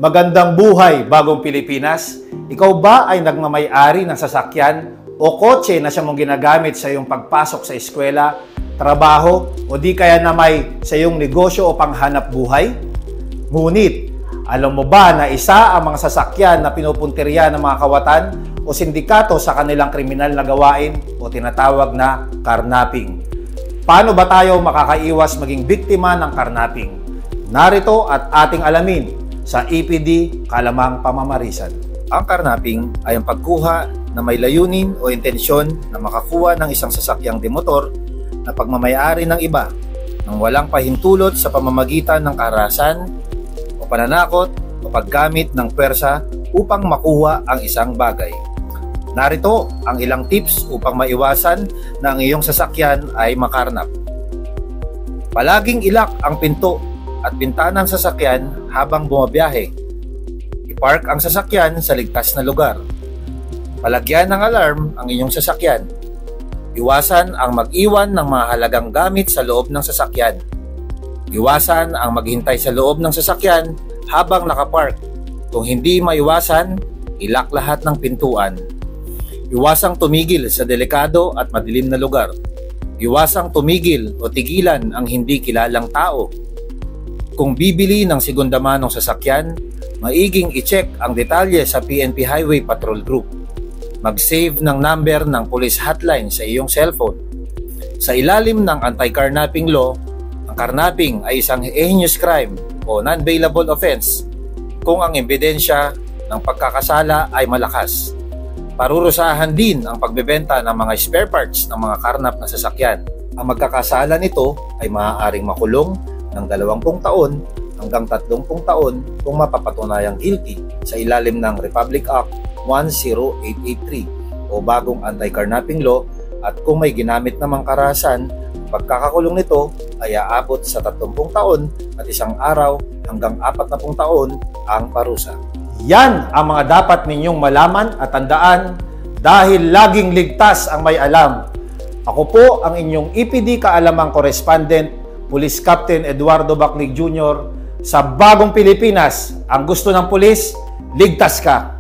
Magandang buhay, bagong Pilipinas. Ikaw ba ay nagmamay-ari ng sasakyan o kotse na siya mong ginagamit sa iyong pagpasok sa eskwela, trabaho, o di kaya na may sa iyong negosyo o panghanap buhay? Ngunit, alam mo ba na isa ang mga sasakyan na pinupuntirya ng mga kawatan o sindikato sa kanilang kriminal na gawain o tinatawag na carnapping? Paano ba tayo makakaiwas maging biktima ng carnapping? Narito at ating alamin sa EPD Kalamang Pamamarisan. Ang carnapping ay ang pagkuha na may layunin o intensyon na makakuha ng isang sasakyang demotor na pagmamayari ng iba nang walang pahintulot sa pamamagitan ng karahasan o pananakot o paggamit ng pwersa upang makuha ang isang bagay. Narito ang ilang tips upang maiwasan na ang iyong sasakyan ay makarnap. Palaging ilak ang pinto at bintana ng sasakyan habang bumabiyahe. I-park ang sasakyan sa ligtas na lugar. Palagyan ng alarm ang inyong sasakyan. Iwasan ang mag-iwan ng mga halagang gamit sa loob ng sasakyan. Iwasan ang maghintay sa loob ng sasakyan habang nakapark. Kung hindi maiwasan, ilak lahat ng pintuan. Iwasang tumigil sa delikado at madilim na lugar. Iwasang tumigil o tigilan ang hindi kilalang tao. Kung bibili ng segunda manong sasakyan, maiging i-check ang detalye sa PNP Highway Patrol Group. Mag-save ng number ng police hotline sa iyong cellphone. Sa ilalim ng anti-carnapping law, ang carnapping ay isang heinous crime o non-bailable offense kung ang ebidensya ng pagkakasala ay malakas. Parurusahan din ang pagbebenta ng mga spare parts ng mga karnap na sasakyan. Ang magkakasala nito ay maaaring makulong ng 20 taon hanggang 30 taon kung mapapatunayang guilty sa ilalim ng Republic Act 10883 o bagong anti-carnapping law, at kung may ginamit namang karahasan, pagkakakulong nito ay aabot sa 30 taon at 1 araw hanggang 40 taon ang parusa. Yan ang mga dapat ninyong malaman at tandaan dahil laging ligtas ang may alam. Ako po ang inyong EPD Kaalamang Correspondent, Police Captain Eduardo Baclig Jr. sa Bagong Pilipinas. Ang gusto ng pulis, ligtas ka.